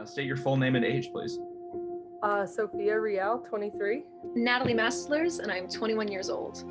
State your full name and age, please. Sophia Real, 23. Natalie Mastalerz, and I'm 21 years old.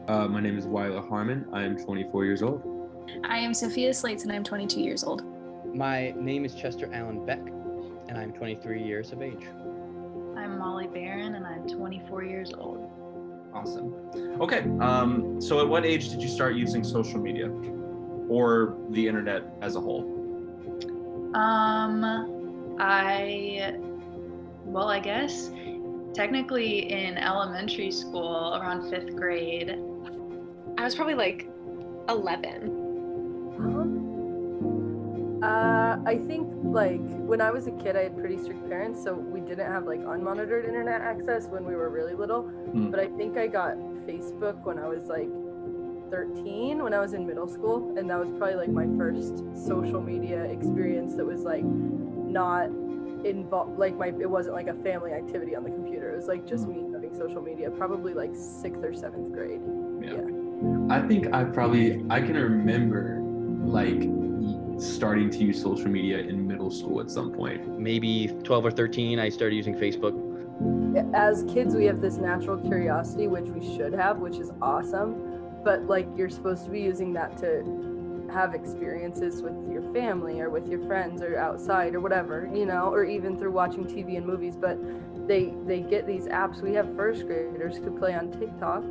My name is Weiler Harmon. I am 24 years old. I am Sophia Slates, and I'm 22 years old. My name is Chester Allen Beck, and I'm 23 years of age. I'm Mollie Baron, and I'm 24 years old. Awesome. Okay, so at what age did you start using social media or the internet as a whole? I guess technically in elementary school around 5th grade. I was probably like 11. I think like when I was a kid, I had pretty strict parents, so we didn't have like unmonitored internet access when we were really little. But I think I got Facebook when I was like 13, when I was in middle school, and that was probably like my first social media experience that was like not involved, like it wasn't like a family activity on the computer. It was like just me having social media, probably like 6th or 7th grade. I think I can remember like starting to use social media in middle school at some point. Maybe 12 or 13, I started using Facebook. As kids, we have this natural curiosity, which we should have, which is awesome. But like you're supposed to be using that to have experiences with your family or with your friends or outside or whatever, you know, or even through watching TV and movies. But they get these apps. We have first graders who play on TikTok,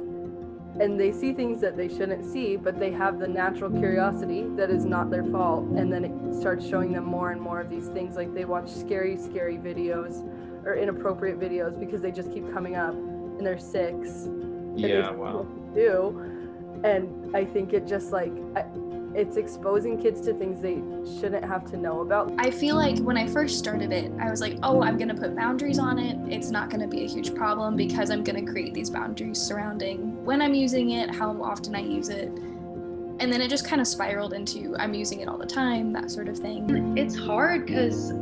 and they see things that they shouldn't see, but they have the natural curiosity that is not their fault. And then it starts showing them more and more of these things. Like they watch scary videos or inappropriate videos because they just keep coming up, and they're 6. Yeah, wow. And I think it just like, it's exposing kids to things they shouldn't have to know about. I feel like when I first started it, I was like, oh, I'm gonna put boundaries on it. It's not gonna be a huge problem because I'm gonna create these boundaries surrounding when I'm using it, how often I use it. And then it just kind of spiraled into I'm using it all the time, that sort of thing. It's hard because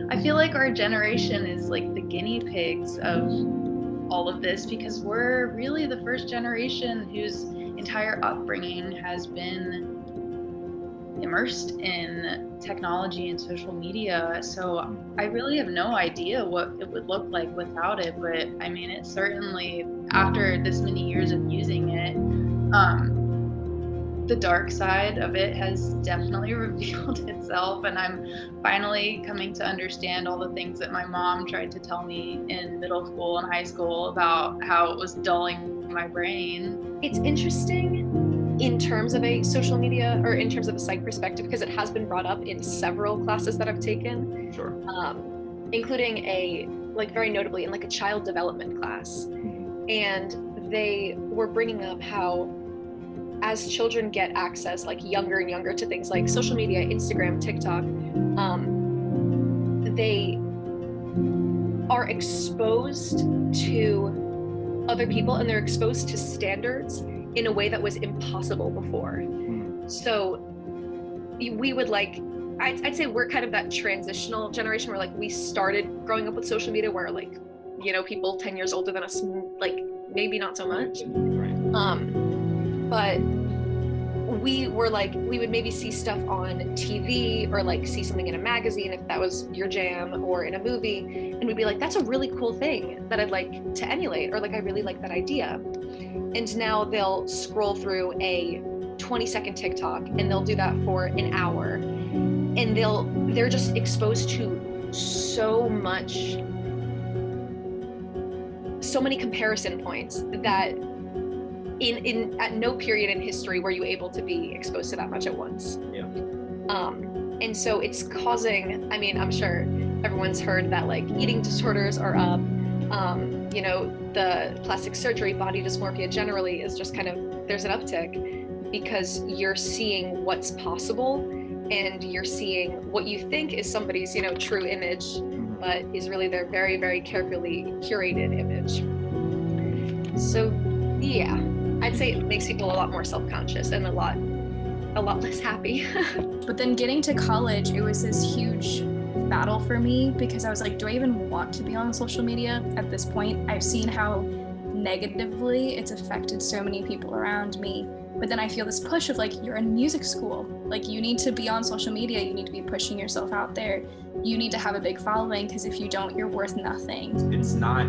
I feel like our generation is like the guinea pigs of all of this, because we're really the first generation whose entire upbringing has been immersed in technology and social media. So I really have no idea what it would look like without it. But I mean, it certainly, after this many years of using it, the dark side of it has definitely revealed itself, and I'm finally coming to understand all the things that my mom tried to tell me in middle school and high school about how it was dulling my brain. It's interesting in terms of a social media or in terms of a psych perspective, because it has been brought up in several classes that I've taken. Sure. Including like very notably in like a child development class. And they were bringing up how as children get access like younger and younger to things like social media, Instagram, TikTok, they are exposed to other people and they're exposed to standards in a way that was impossible before. So we would like, I'd say we're kind of that transitional generation where like we started growing up with social media where like, you know, people 10 years older than us, like maybe not so much. But we were like, we would maybe see stuff on TV or like see something in a magazine if that was your jam, or in a movie, and we'd be like, that's a really cool thing that I'd like to emulate, or like I really like that idea. And now they'll scroll through a 20-second TikTok and they'll do that for an hour, and they're just exposed to so many comparison points that in at no period in history were you able to be exposed to that much at once. And so it's causing, I mean, I'm sure everyone's heard that like eating disorders are up, you know, the plastic surgery, body dysmorphia generally is just kind of, there's an uptick because you're seeing what's possible and you're seeing what you think is somebody's, you know, true image, but is really their very, very carefully curated image. So yeah, I'd say it makes people a lot more self-conscious and a lot less happy. But then getting to college, it was this huge battle for me because I was like, do I even want to be on social media at this point? I've seen how negatively it's affected so many people around me, But then I feel this push of like, you're in music school, like you need to be on social media, you need to be pushing yourself out there, you need to have a big following, because if you don't, you're worth nothing. It's not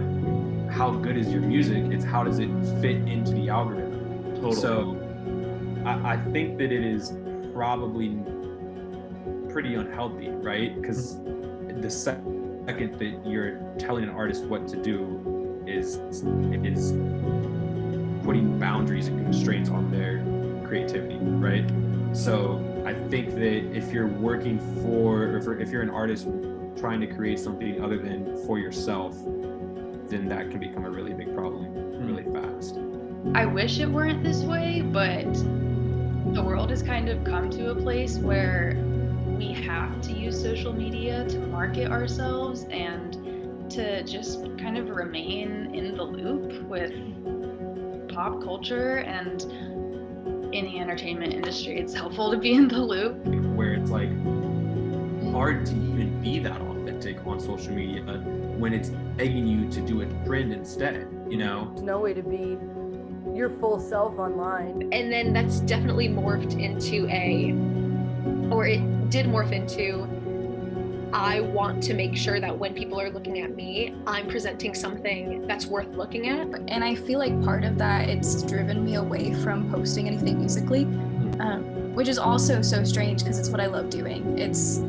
how good is your music, it's how does it fit into the algorithm. Totally. So I think that it is probably pretty unhealthy, right? Because the second that you're telling an artist what to do is putting boundaries and constraints on their creativity, right? So I think that if you're working if you're an artist trying to create something other than for yourself, then that can become a really big problem really fast. I wish it weren't this way, but the world has kind of come to a place where we have to use social media to market ourselves and to just kind of remain in the loop with pop culture. And in the entertainment industry, it's helpful to be in the loop. Where it's like hard to even be that authentic on social media when it's begging you to do a trend instead, you know? There's no way to be your full self online. And then that's definitely morphed into it did morph into, I want to make sure that when people are looking at me, I'm presenting something that's worth looking at. And I feel like part of that, it's driven me away from posting anything musically, which is also so strange because it's what I love doing. It's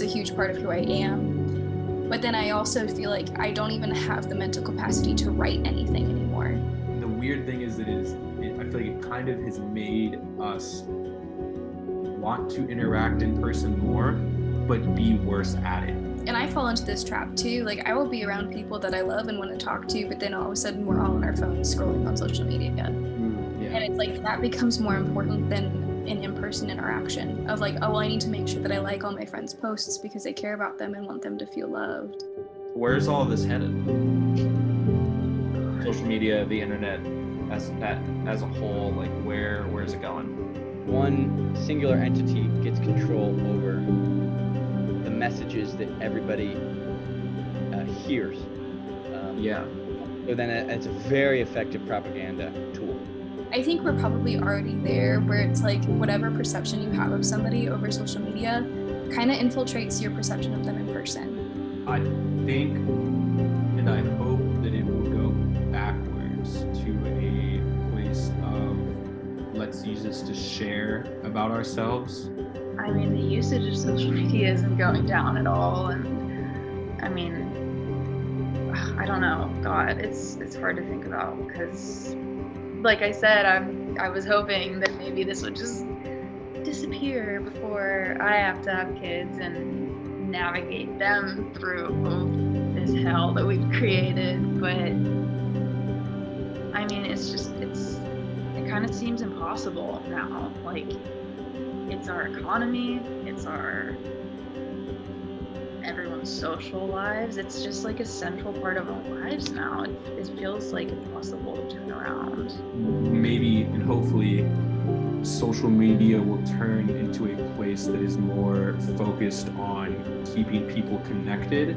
a huge part of who I am. But then I also feel like I don't even have the mental capacity to write anything anymore. The weird thing is that I feel like it kind of has made us want to interact in person more, but be worse at it. And I fall into this trap too. Like I will be around people that I love and want to talk to, but then all of a sudden we're all on our phones scrolling on social media. Yeah. And it's like that becomes more important than an in-person interaction of like, oh, well, I need to make sure that I like all my friends' posts because I care about them and want them to feel loved. Where's all of this headed? Social media, the internet, as a whole, like where's it going? One singular entity gets control over the messages that everybody hears. So then it's a very effective propaganda tool. I think we're probably already there where it's like whatever perception you have of somebody over social media kind of infiltrates your perception of them in person. I think and I hope that it will go backwards to a place of let's use this to share about ourselves. I mean, the usage of social media isn't going down at all. And I mean, I don't know. God, it's hard to think about because, like I said, I was hoping that maybe this would just disappear before I have to have kids and navigate them through this hell that we've created. But I mean, it kind of seems impossible now. Like, it's our economy, it's everyone's social lives. It's just like a central part of our lives now. It feels like impossible to turn around. Maybe and hopefully social media will turn into a place that is more focused on keeping people connected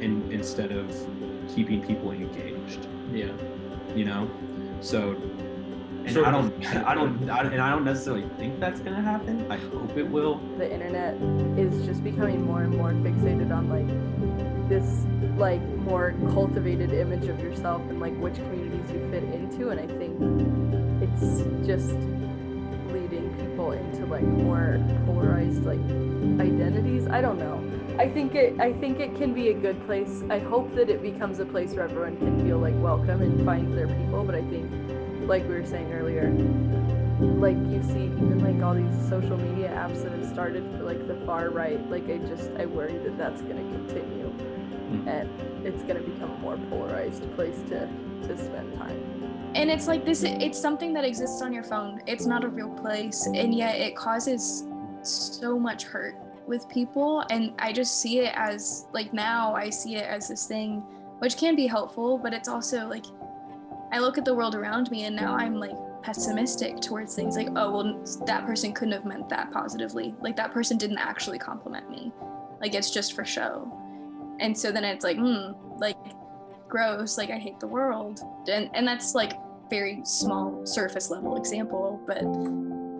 and instead of keeping people engaged. Yeah. You know? So I don't necessarily think that's gonna happen. I hope it will. The internet is just becoming more and more fixated on like this like more cultivated image of yourself and like which communities you fit into, and I think it's just leading people into like more polarized like identities. I don't know. I think it can be a good place. I hope that it becomes a place where everyone can feel like welcome and find their people, but I think like we were saying earlier, like you see even like all these social media apps that have started for like the far right, like I worry that that's going to continue and it's going to become a more polarized place to spend time. And it's like this, it's something that exists on your phone. It's not a real place, and yet it causes so much hurt with people. And I just see it as like, now I see it as this thing which can be helpful, but it's also like I look at the world around me and now I'm like pessimistic towards things like, oh, well, that person couldn't have meant that positively. Like that person didn't actually compliment me. Like it's just for show. And so then it's like, like gross, like I hate the world. And that's like, very small surface level example, but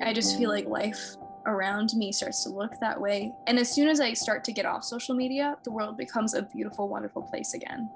I just feel like life around me starts to look that way. And as soon as I start to get off social media, the world becomes a beautiful, wonderful place again.